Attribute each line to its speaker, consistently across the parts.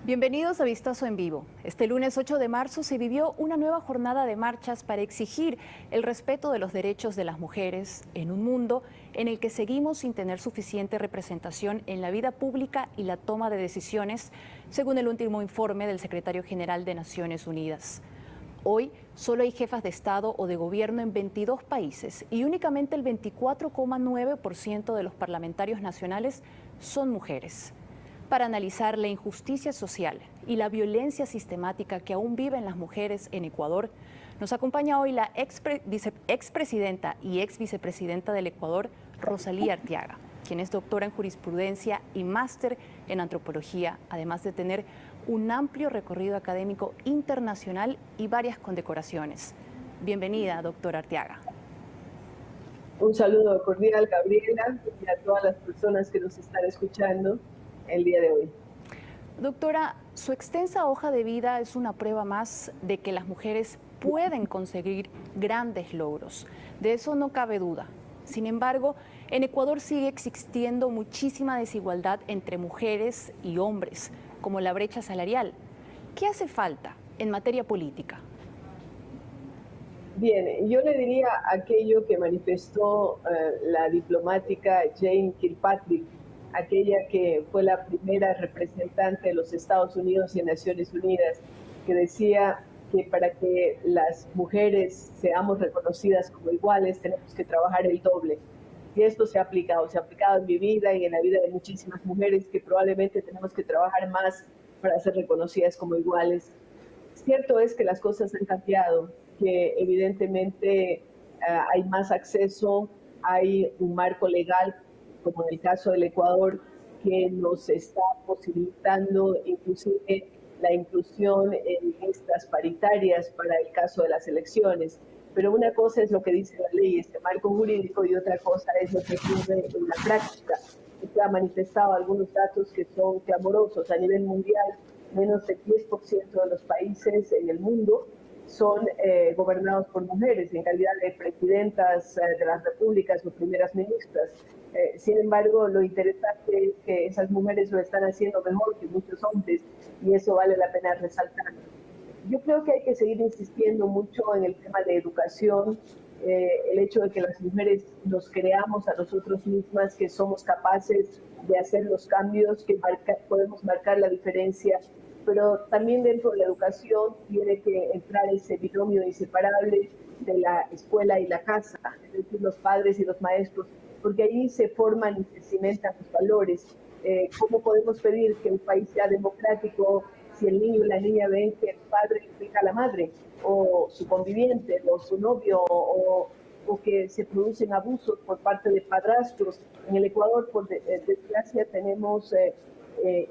Speaker 1: Bienvenidos a Vistazo en Vivo. Este lunes 8 de marzo se vivió una nueva jornada de marchas para exigir el respeto de los derechos de las mujeres en un mundo en el que seguimos sin tener suficiente representación en la vida pública y la toma de decisiones, según el último informe del secretario general de Naciones Unidas. Hoy solo hay jefas de Estado o de gobierno en 22 países y únicamente el 24,9% de los parlamentarios nacionales son mujeres. Para analizar la injusticia social y la violencia sistemática que aún viven las mujeres en Ecuador, nos acompaña hoy la expresidenta y exvicepresidenta del Ecuador, Rosalía Arteaga, quien es doctora en jurisprudencia y máster en antropología, además de tener un amplio recorrido académico internacional y varias condecoraciones. Bienvenida, doctora Arteaga.
Speaker 2: Un saludo cordial, Gabriela, y a todas las personas que nos están escuchando el día de hoy.
Speaker 1: Doctora, su extensa hoja de vida es una prueba más de que las mujeres pueden conseguir grandes logros. De eso no cabe duda. Sin embargo, en Ecuador sigue existiendo muchísima desigualdad entre mujeres y hombres, como la brecha salarial. ¿Qué hace falta en materia política?
Speaker 2: Bien, yo le diría aquello que manifestó la diplomática Jane Kirkpatrick, aquella que fue la primera representante de los Estados Unidos y Naciones Unidas, que decía que para que las mujeres seamos reconocidas como iguales tenemos que trabajar el doble. Y esto se ha aplicado en mi vida y en la vida de muchísimas mujeres que probablemente tenemos que trabajar más para ser reconocidas como iguales. Cierto es que las cosas han cambiado, que evidentemente hay más acceso, hay un marco legal, como en el caso del Ecuador, que nos está posibilitando inclusive la inclusión en listas paritarias para el caso de las elecciones. Pero una cosa es lo que dice la ley, este marco jurídico, y otra cosa es lo que ocurre en la práctica. Usted ha manifestado algunos datos que son clamorosos a nivel mundial. Menos del 10% de los países en el mundo son gobernados por mujeres en calidad de presidentas de las repúblicas o primeras ministras. Sin embargo, lo interesante es que esas mujeres lo están haciendo mejor que muchos hombres y eso vale la pena resaltar. Yo creo que hay que seguir insistiendo mucho en el tema de educación, el hecho de que las mujeres nos creamos a nosotros mismas, que somos capaces de hacer los cambios, que podemos marcar la diferencia, pero también dentro de la educación tiene que entrar ese binomio inseparable de la escuela y la casa, es decir, los padres y los maestros, porque ahí se forman y se cimentan los valores. ¿Cómo podemos pedir que un país sea democrático si el niño y la niña ven que el padre implica a la madre, o su conviviente, o su novio, o que se producen abusos por parte de padrastros? En el Ecuador, por desgracia, tenemos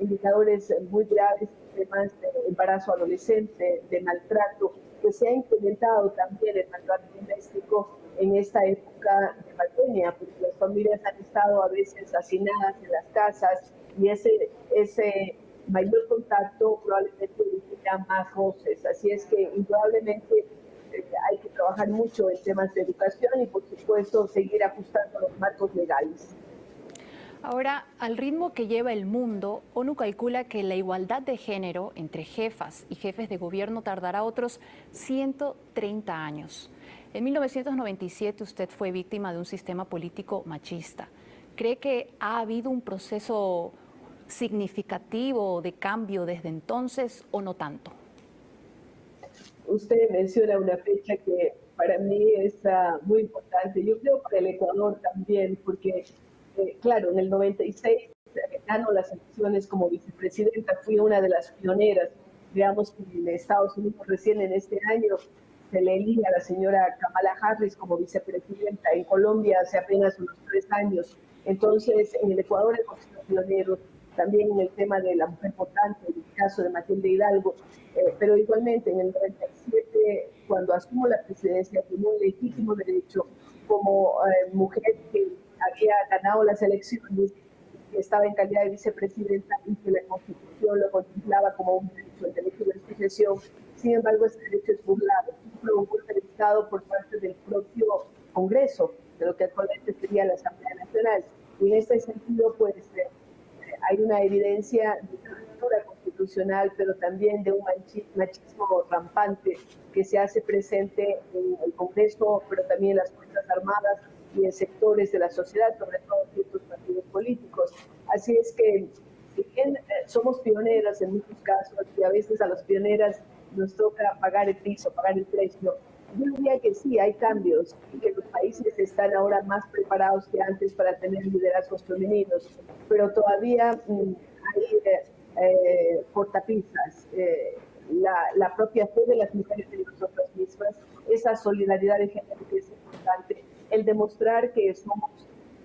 Speaker 2: indicadores muy graves, temas de embarazo adolescente, de maltrato, que se ha incrementado también el maltrato doméstico en esta época de pandemia, porque las familias han estado a veces hacinadas en las casas y ese mayor contacto probablemente implica más roces. Así es que indudablemente hay que trabajar mucho en temas de educación y por supuesto seguir ajustando los marcos legales.
Speaker 1: Ahora, al ritmo que lleva el mundo, ONU calcula que la igualdad de género entre jefas y jefes de gobierno tardará otros 130 años. En 1997 usted fue víctima de un sistema político machista. ¿Cree que ha habido un proceso significativo de cambio desde entonces o no tanto?
Speaker 2: Usted menciona una fecha que para mí es muy importante. Yo creo para el Ecuador también, porque claro, en el 96 gano las elecciones como vicepresidenta, fui una de las pioneras. Digamos que en Estados Unidos recién en este año se le elige a la señora Kamala Harris como vicepresidenta, en Colombia hace apenas unos 3 años. Entonces, en el Ecuador hemos sido pioneros, también en el tema de la mujer votante, en el caso de Matilde Hidalgo, pero igualmente en el 97, cuando asumo la presidencia, tuve un legítimo derecho como mujer que había ganado las elecciones, que estaba en calidad de vicepresidenta y que la Constitución lo contemplaba como un derecho, el derecho de sucesión. Sin embargo, ese derecho es burlado, un golpe de Estado por parte del propio Congreso, de lo que actualmente sería la Asamblea Nacional. Y en este sentido, pues, hay una evidencia de una ruptura constitucional institucional, pero también de un machismo rampante que se hace presente en el Congreso, pero también en las Fuerzas Armadas y en sectores de la sociedad, sobre todo en ciertos partidos políticos. Así es que, si bien somos pioneras en muchos casos y a veces a las pioneras nos toca pagar el piso, pagar el precio, yo diría que sí, hay cambios y que los países están ahora más preparados que antes para tener liderazgos femeninos, pero todavía hay cortapisas. La propia fe de las mujeres en nosotras mismas, esa solidaridad de género que es importante, el demostrar que somos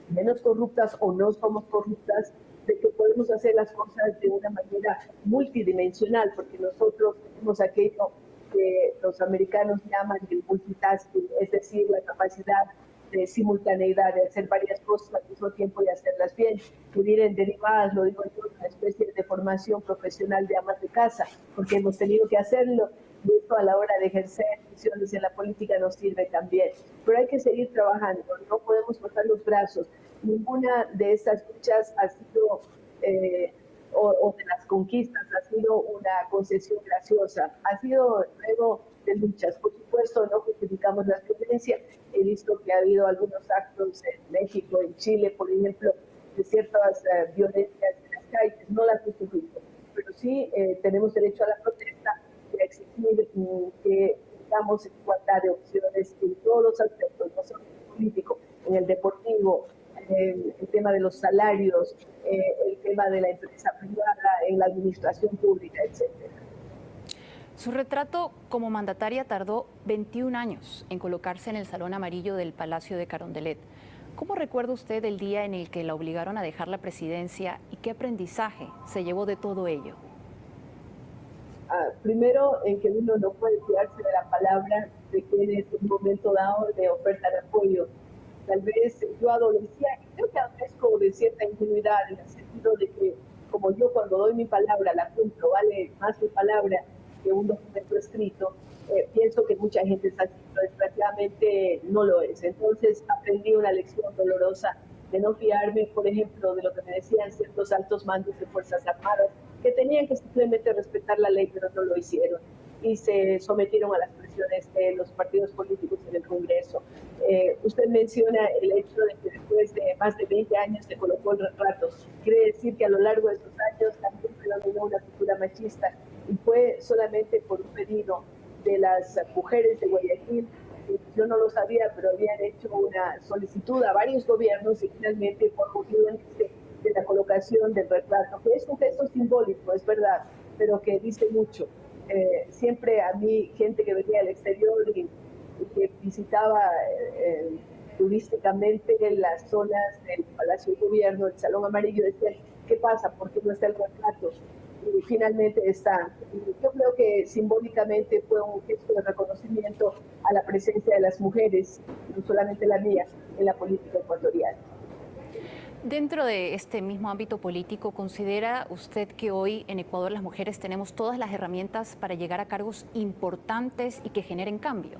Speaker 2: menos corruptas o no somos corruptas, de que podemos hacer las cosas de una manera multidimensional, porque nosotros tenemos aquello que los americanos llaman el multitasking, es decir, la capacidad de simultaneidad, de hacer varias cosas al mismo tiempo y hacerlas bien, que vienen derivadas, lo digo yo, una especie de formación profesional de amas de casa, porque hemos tenido que hacerlo y esto a la hora de ejercer funciones en la política nos sirve también. Pero hay que seguir trabajando, no podemos cortar los brazos. Ninguna de estas luchas ha sido, o de las conquistas, ha sido una concesión graciosa, ha sido luego de luchas. Por supuesto, no justificamos la violencia. He visto que ha habido algunos actos en México, en Chile, por ejemplo, de ciertas violencias en las calles, no las justifico, pero sí tenemos derecho a la protesta y a exigir que tengamos igualdad de opciones en todos los aspectos, no solo en el político, en el deportivo, el tema de los salarios, el tema de la empresa privada, en la administración pública, etcétera.
Speaker 1: Su retrato como mandataria tardó 21 años en colocarse en el Salón Amarillo del Palacio de Carondelet. ¿Cómo recuerda usted el día en el que la obligaron a dejar la presidencia y qué aprendizaje se llevó de todo ello?
Speaker 2: Primero, en que uno no puede fiarse de la palabra de quien en un momento dado de oferta de apoyo. Tal vez yo adolecía, creo que adolezco de cierta ingenuidad en el sentido de que como yo cuando doy mi palabra la cumplo, vale más mi palabra que un documento escrito, pienso que mucha gente está así, pero desgraciadamente no lo es. Entonces aprendí una lección dolorosa de no fiarme, por ejemplo, de lo que me decían ciertos altos mandos de Fuerzas Armadas, que tenían que simplemente respetar la ley, pero no lo hicieron y se sometieron a las presiones de los partidos políticos en el Congreso. Usted menciona el hecho de que después de más de 20 años se colocó el retrato. Quiere decir que a lo largo de esos años también predominó una cultura machista y fue solamente por un pedido de las mujeres de Guayaquil. Yo no lo sabía, pero habían hecho una solicitud a varios gobiernos y finalmente por motivo de la colocación del retrato, que es un gesto simbólico, es verdad, pero que dice mucho. Siempre a mí, gente que venía del exterior y que visitaba turísticamente las zonas del Palacio de Gobierno, el Salón Amarillo, decían, ¿qué pasa? ¿Por qué no está el retrato? Y finalmente está. Yo creo que simbólicamente fue un gesto de reconocimiento a la presencia de las mujeres, no solamente la mía, en la política ecuatoriana.
Speaker 1: Dentro de este mismo ámbito político, ¿considera usted que hoy en Ecuador las mujeres tenemos todas las herramientas para llegar a cargos importantes y que generen cambio?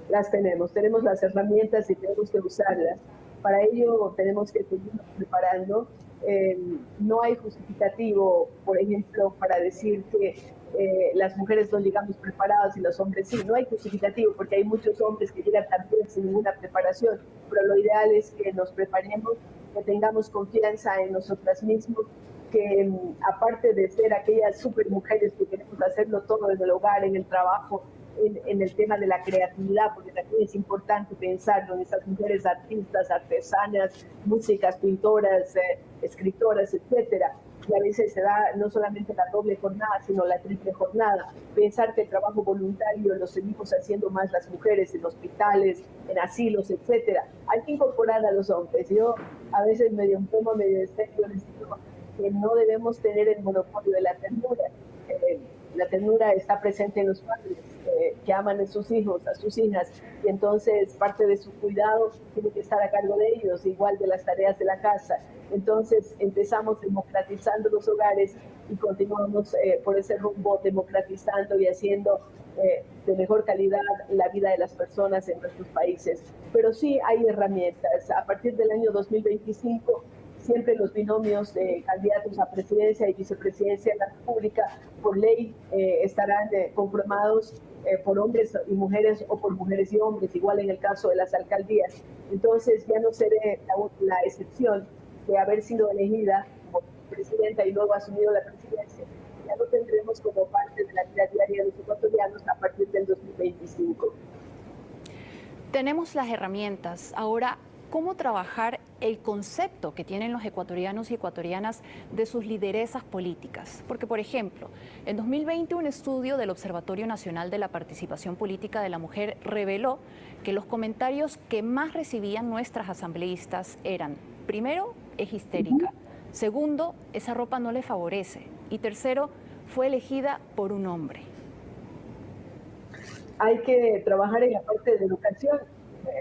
Speaker 2: Las tenemos las herramientas y tenemos que usarlas. Para ello tenemos que seguirnos preparando. No hay justificativo, por ejemplo, para decir que las mujeres no llegamos preparadas y los hombres sí. No hay justificativo porque hay muchos hombres que llegan también sin ninguna preparación, pero lo ideal es que nos preparemos, que tengamos confianza en nosotras mismas, que aparte de ser aquellas super mujeres que queremos hacerlo todo en el hogar, en el trabajo, en el tema de la creatividad, porque también es importante pensarlo en esas mujeres artistas, artesanas, músicas, pintoras, escritoras, etcétera. Y a veces se da no solamente la doble jornada, sino la triple jornada. Pensar que el trabajo voluntario lo seguimos haciendo más las mujeres en hospitales, en asilos, etcétera. Hay que incorporar a los hombres. Yo a veces medio en serio les digo que no debemos tener el monopolio de la ternura. La ternura está presente en los padres que aman a sus hijos, a sus hijas, y entonces parte de su cuidado tiene que estar a cargo de ellos, igual de las tareas de la casa. Entonces empezamos democratizando los hogares y continuamos por ese rumbo democratizando y haciendo de mejor calidad la vida de las personas en nuestros países. Pero sí hay herramientas. A partir del año 2025 siempre los binomios de candidatos a presidencia y vicepresidencia de la República, por ley, estarán conformados por hombres y mujeres o por mujeres y hombres, igual en el caso de las alcaldías. Entonces ya no seré la excepción de haber sido elegida como presidenta y luego asumido la presidencia. Ya lo tendremos como parte de la vida diaria de los ecuatorianos a partir del 2025.
Speaker 1: Tenemos las herramientas. Ahora, ¿cómo trabajar el concepto que tienen los ecuatorianos y ecuatorianas de sus lideresas políticas? Porque, por ejemplo, en 2020 un estudio del Observatorio Nacional de la Participación Política de la Mujer reveló que los comentarios que más recibían nuestras asambleístas eran, primero, es histérica; segundo, esa ropa no le favorece; y tercero, fue elegida por un hombre.
Speaker 2: Hay que trabajar en la parte de educación.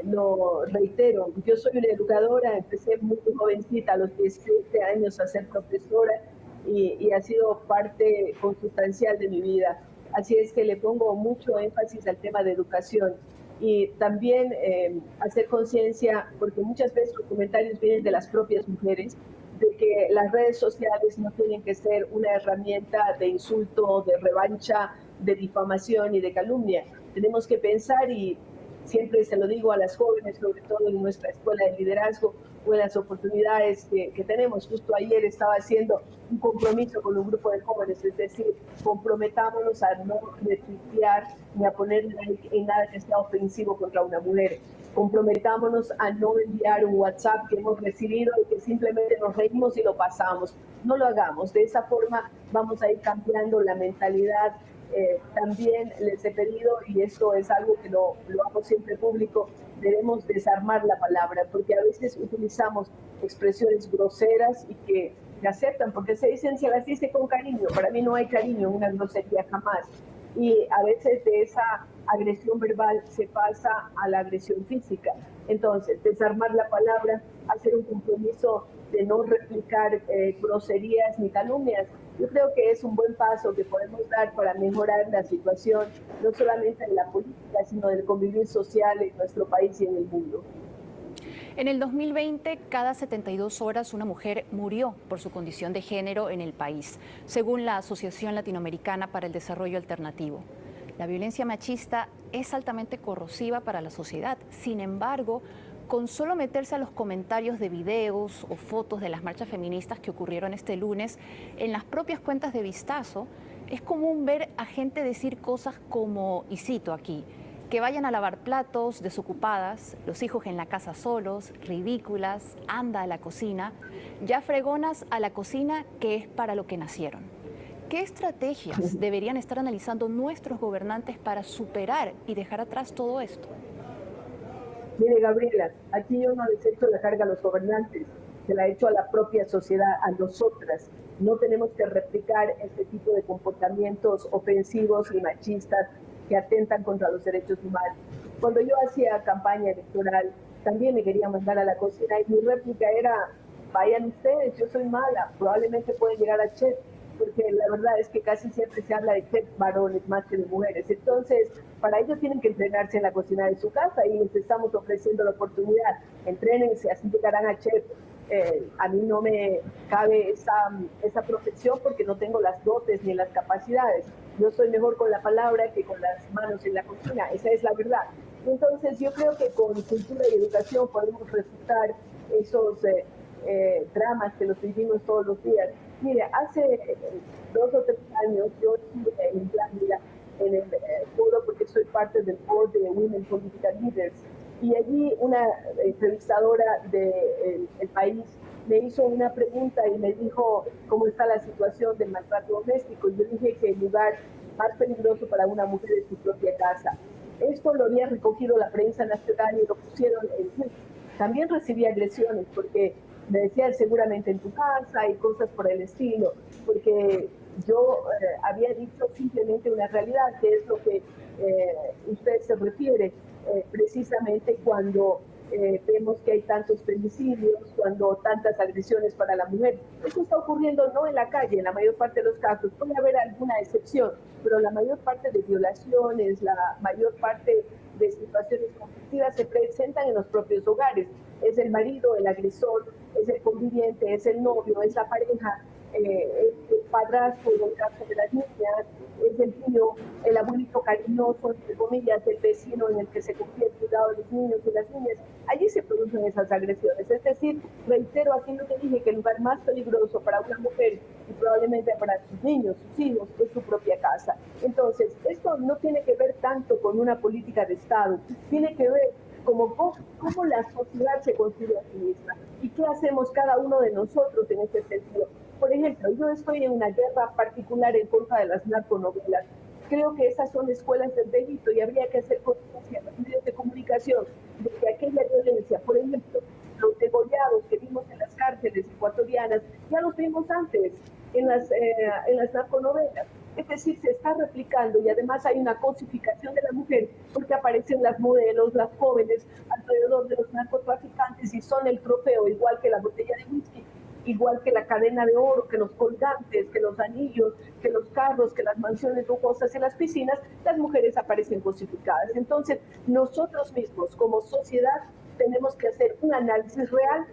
Speaker 2: Lo reitero, yo soy una educadora, empecé muy jovencita, a los 17 años, a ser profesora y ha sido parte consustancial de mi vida. Así es que le pongo mucho énfasis al tema de educación y también hacer conciencia, porque muchas veces los comentarios vienen de las propias mujeres, de que las redes sociales no tienen que ser una herramienta de insulto, de revancha, de difamación y de calumnia. Tenemos que pensar, y siempre se lo digo a las jóvenes, sobre todo en nuestra escuela de liderazgo o en las oportunidades que tenemos. Justo ayer estaba haciendo un compromiso con un grupo de jóvenes, es decir, comprometámonos a no retuitear ni a poner like en nada que sea ofensivo contra una mujer. Comprometámonos a no enviar un WhatsApp que hemos recibido y que simplemente nos reímos y lo pasamos. No lo hagamos. De esa forma vamos a ir cambiando la mentalidad. También les he pedido, y esto es algo que lo hago siempre público, debemos desarmar la palabra, porque a veces utilizamos expresiones groseras y que aceptan, porque se las dice con cariño. Para mí no hay cariño en una grosería jamás. Y a veces de esa agresión verbal se pasa a la agresión física. Entonces, desarmar la palabra, hacer un compromiso de no replicar groserías ni calumnias. Yo creo que es un buen paso que podemos dar para mejorar la situación, no solamente de la política, sino del convivir social en nuestro país y en el mundo.
Speaker 1: En el 2020, cada 72 horas una mujer murió por su condición de género en el país, según la Asociación Latinoamericana para el Desarrollo Alternativo. La violencia machista es altamente corrosiva para la sociedad. Sin embargo, con solo meterse a los comentarios de videos o fotos de las marchas feministas que ocurrieron este lunes, en las propias cuentas de Vistazo, es común ver a gente decir cosas como, y cito aquí, que vayan a lavar platos, desocupadas, los hijos en la casa solos, ridículas, anda a la cocina, ya fregonas a la cocina, que es para lo que nacieron. ¿Qué estrategias deberían estar analizando nuestros gobernantes para superar y dejar atrás todo esto?
Speaker 2: Mire, Gabriela, aquí yo no les echo la carga a los gobernantes, se la echo a la propia sociedad, a nosotras. No tenemos que replicar este tipo de comportamientos ofensivos y machistas que atentan contra los derechos humanos. Cuando yo hacía campaña electoral, también me quería mandar a la cocina y mi réplica era, vayan ustedes, yo soy mala, probablemente pueden llegar a chef, porque la verdad es que casi siempre se habla de chef varones más que de mujeres. Entonces, para ello tienen que entrenarse en la cocina de su casa y les estamos ofreciendo la oportunidad. Entrénense, así llegarán a chef. A mí no me cabe esa profesión porque no tengo las dotes ni las capacidades. Yo soy mejor con la palabra que con las manos en la cocina, esa es la verdad. Entonces yo creo que con cultura y educación podemos refutar esos dramas que los vivimos todos los días. Mire, hace 2 o 3 años yo estuve en Plánida, en el foro, porque soy parte del board de Women Political Leaders, y allí una entrevistadora del país me hizo una pregunta y me dijo cómo está la situación del maltrato doméstico. Y yo dije que el lugar más peligroso para una mujer es su propia casa. Esto lo había recogido la prensa nacional y lo pusieron en Twitter. También recibí agresiones porque me decían seguramente en tu casa y cosas por el estilo, porque yo había dicho simplemente una realidad, que es lo que usted se refiere, precisamente cuando vemos que hay tantos femicidios, cuando tantas agresiones para la mujer. Eso está ocurriendo no en la calle, en la mayor parte de los casos. Puede haber alguna excepción, pero la mayor parte de violaciones, la mayor parte de situaciones conflictivas se presentan en los propios hogares. Es el marido, el agresor, es el conviviente, es el novio, es la pareja, es el padrastro en el caso de las niñas, es el tío, el abuelito cariñoso, entre comillas, el vecino en el que se confía el cuidado de los niños y las niñas. Allí se producen esas agresiones. Es decir, reitero aquello que dije, que el lugar más peligroso para una mujer y probablemente para sus niños, sus hijos, es su propia casa. Entonces, esto no tiene que ver tanto con una política de Estado, tiene que ver cómo la sociedad se construye a sí misma y qué hacemos cada uno de nosotros en ese sentido. Por ejemplo, yo estoy en una guerra particular en contra de las narconovelas. Creo que esas son escuelas del delito y habría que hacer conciencia en los medios de comunicación de que aquella violencia, por ejemplo, los degollados que vimos en las cárceles ecuatorianas, ya los vimos antes en las narconovelas. Es decir, se está replicando y además hay una cosificación de la mujer porque aparecen las modelos, las jóvenes alrededor de los narcotraficantes y son el trofeo, igual que la botella de whisky, igual que la cadena de oro, que los colgantes, que los anillos, que los carros, que las mansiones lujosas y las piscinas, las mujeres aparecen cosificadas. Entonces, nosotros mismos como sociedad tenemos que hacer un análisis real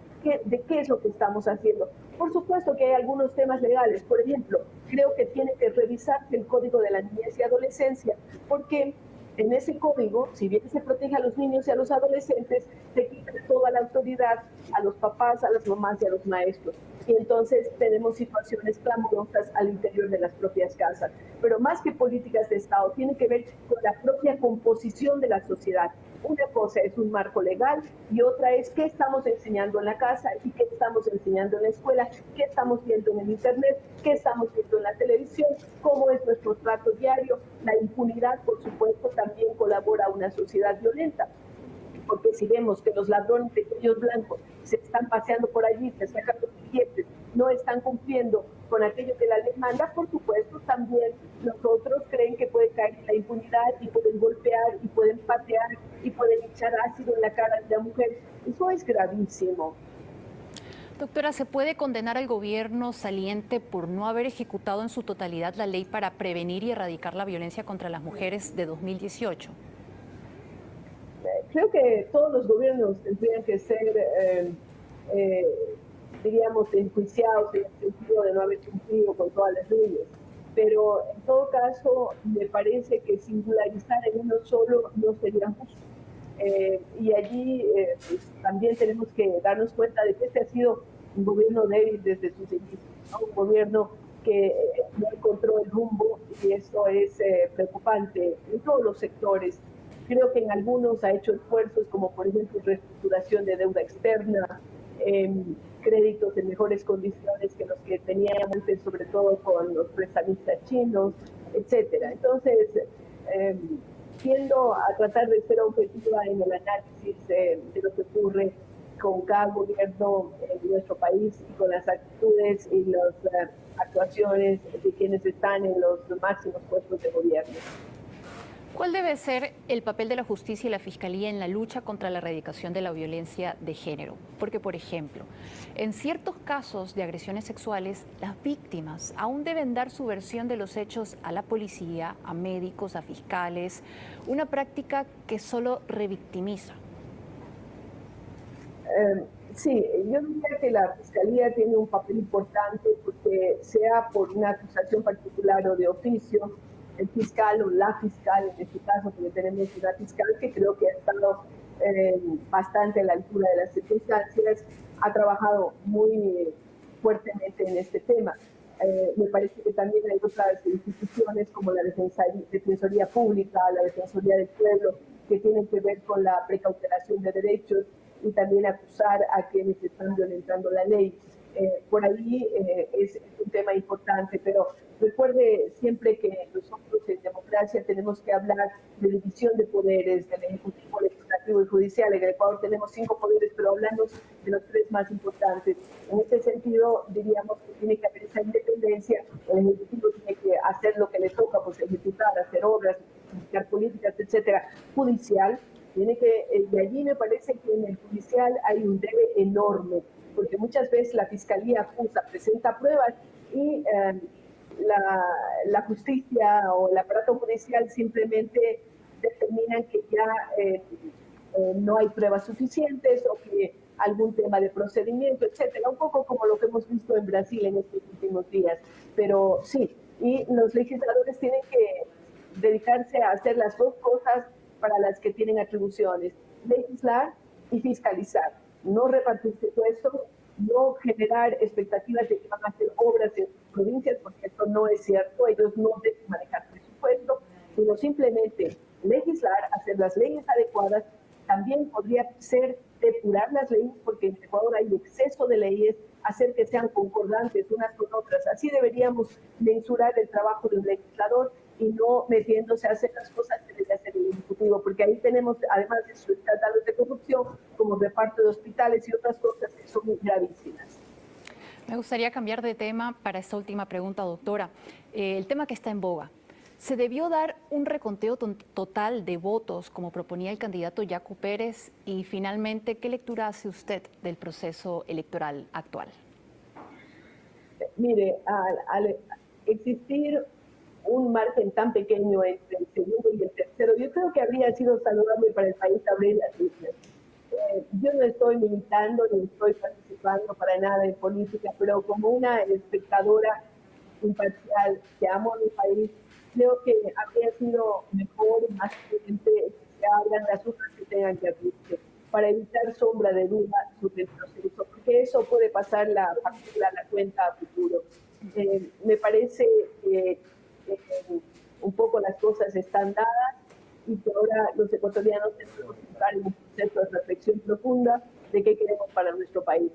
Speaker 2: de qué es lo que estamos haciendo. Por supuesto que hay algunos temas legales, por ejemplo, creo que tiene que revisarse el Código de la Niñez y Adolescencia, porque en ese código, si bien se protege a los niños y a los adolescentes, se quita toda la autoridad a los papás, a las mamás y a los maestros. Y entonces tenemos situaciones clamorosas al interior de las propias casas. Pero más que políticas de Estado, tiene que ver con la propia composición de la sociedad. Una cosa es un marco legal y otra es qué estamos enseñando en la casa y qué estamos enseñando en la escuela, qué estamos viendo en el internet, qué estamos viendo en la televisión, cómo es nuestro trato diario. La impunidad, por supuesto, también colabora a una sociedad violenta, porque si vemos que los ladrones de cuellos blancos se están paseando por allí, se sacan los billetes, no están cumpliendo con aquello que la ley manda, por supuesto también los otros creen que puede caer en la impunidad y pueden golpear y pueden patear y pueden echar ácido en la cara de la mujer. Eso es gravísimo.
Speaker 1: Doctora, ¿se puede condenar al gobierno saliente por no haber ejecutado en su totalidad la ley para prevenir y erradicar la violencia contra las mujeres de 2018?
Speaker 2: Creo que todos los gobiernos tendrían que ser, diríamos, enjuiciados en el sentido de no haber cumplido con todas las leyes. Pero en todo caso, me parece que singularizar en uno solo no sería justo. Y allí pues, también tenemos que darnos cuenta de que este ha sido un gobierno débil desde sus inicios, ¿no? Un gobierno que no encontró el rumbo y eso es preocupante en todos los sectores. Creo que en algunos ha hecho esfuerzos como por ejemplo reestructuración de deuda externa, créditos en mejores condiciones que los que teníamos antes, sobre todo con los prestamistas chinos, etcétera. Entonces, tiendo a tratar de ser objetiva en el análisis de lo que ocurre con cada gobierno en nuestro país y con las actitudes y las actuaciones de quienes están en los máximos puestos de gobierno.
Speaker 1: ¿Cuál debe ser el papel de la justicia y la fiscalía en la lucha contra la erradicación de la violencia de género? Porque, por ejemplo, en ciertos casos de agresiones sexuales, las víctimas aún deben dar su versión de los hechos a la policía, a médicos, a fiscales, una práctica que solo revictimiza.
Speaker 2: Sí, yo diría que la fiscalía tiene un papel importante porque sea por una acusación particular o de oficio, el fiscal o la fiscal, en este caso, porque tenemos una fiscal que creo que ha estado bastante a la altura de las circunstancias, ha trabajado muy fuertemente en este tema. Me parece que también hay otras instituciones como la Defensoría Pública, la Defensoría del Pueblo, que tienen que ver con la precautelación de derechos y también acusar a quienes están violentando la ley. Por ahí es un tema importante, pero recuerde siempre que nosotros en democracia tenemos que hablar de división de poderes, del Ejecutivo, Legislativo y Judicial. En el Ecuador tenemos 5 poderes, pero hablamos de los 3 más importantes. En este sentido, diríamos que tiene que haber esa independencia. El Ejecutivo tiene que hacer lo que le toca, pues ejecutar, hacer obras, aplicar políticas, etcétera. Judicial tiene que, y allí me parece que en el judicial hay un debe enorme, porque muchas veces la fiscalía acusa, presenta pruebas y la justicia o el aparato judicial simplemente determinan que ya no hay pruebas suficientes o que algún tema de procedimiento, etcétera, un poco como lo que hemos visto en Brasil en estos últimos días. Pero sí, y los legisladores tienen que dedicarse a hacer las dos cosas para las que tienen atribuciones: legislar y fiscalizar, no repartirse puestos, no generar expectativas de que van a hacer obras en sus provincias, porque esto no es cierto, ellos no deben manejar presupuesto, sino simplemente legislar, hacer las leyes adecuadas. También podría ser depurar las leyes, porque en Ecuador hay exceso de leyes, hacer que sean concordantes unas con otras. Así deberíamos mensurar el trabajo de un legislador y no metiéndose a hacer las cosas que debe hacer el Ejecutivo, porque ahí tenemos, además de sus escándalos de corrupción, como reparto de hospitales y otras cosas que son muy gravísimas.
Speaker 1: Me gustaría cambiar de tema para esta última pregunta, doctora. El tema que está en boga. ¿Se debió dar un reconteo total de votos, como proponía el candidato Yacu Pérez? Y finalmente, ¿qué lectura hace usted del proceso electoral actual?
Speaker 2: Mire, al existir un margen tan pequeño entre el segundo y el tercero, yo creo que habría sido saludable para el país abrir las urnas. Yo no estoy militando ni estoy participando para nada en política, pero como una espectadora imparcial que amo a mi país, creo que habría sido mejor y más prudente que se abran las urnas que tengan que abrirse, para evitar sombra de duda sobre el proceso, porque eso puede pasar la factura, la cuenta a futuro. Me parece que un poco las cosas están dadas y que ahora los ecuatorianos tenemos que entrar en un proceso de reflexión profunda de qué queremos para nuestro país.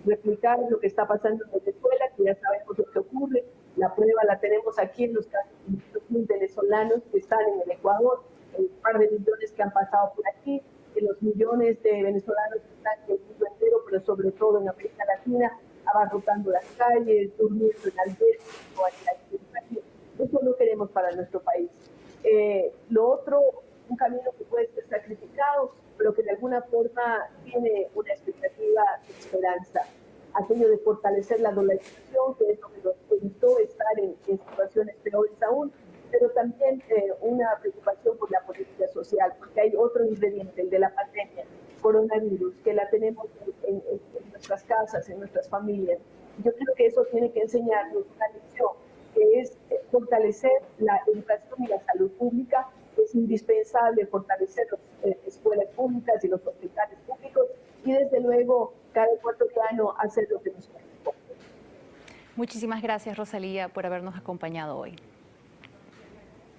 Speaker 2: Replicar lo que está pasando en Venezuela, que ya sabemos lo que ocurre. La prueba la tenemos aquí en los casos de los venezolanos que están en el Ecuador, el par de millones que han pasado por aquí, de los millones de venezolanos que están en el mundo entero, pero sobre todo en América Latina, abarrotando las calles, durmiendo en albergues o en la calle. Eso no queremos para nuestro país. Lo otro, un camino que puede ser sacrificado, pero que de alguna forma tiene una expectativa de esperanza. Aquello de fortalecer la dolarización, que es lo que nos evitó estar en situaciones peores aún, pero también una preocupación por la política social, porque hay otro ingrediente, el de la pandemia, coronavirus, que la tenemos en nuestras casas, en nuestras familias. Yo creo que eso tiene que enseñarnos una lección, que es fortalecer la educación y la salud pública. Es indispensable fortalecer las escuelas públicas y los hospitales públicos y desde luego cada ecuatoriano hacer lo que nos corresponde.
Speaker 1: Muchísimas gracias, Rosalía, por habernos acompañado hoy.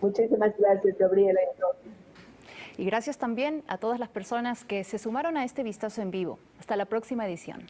Speaker 2: Muchísimas gracias, Gabriela.
Speaker 1: Y gracias también a todas las personas que se sumaron a este vistazo en vivo. Hasta la próxima edición.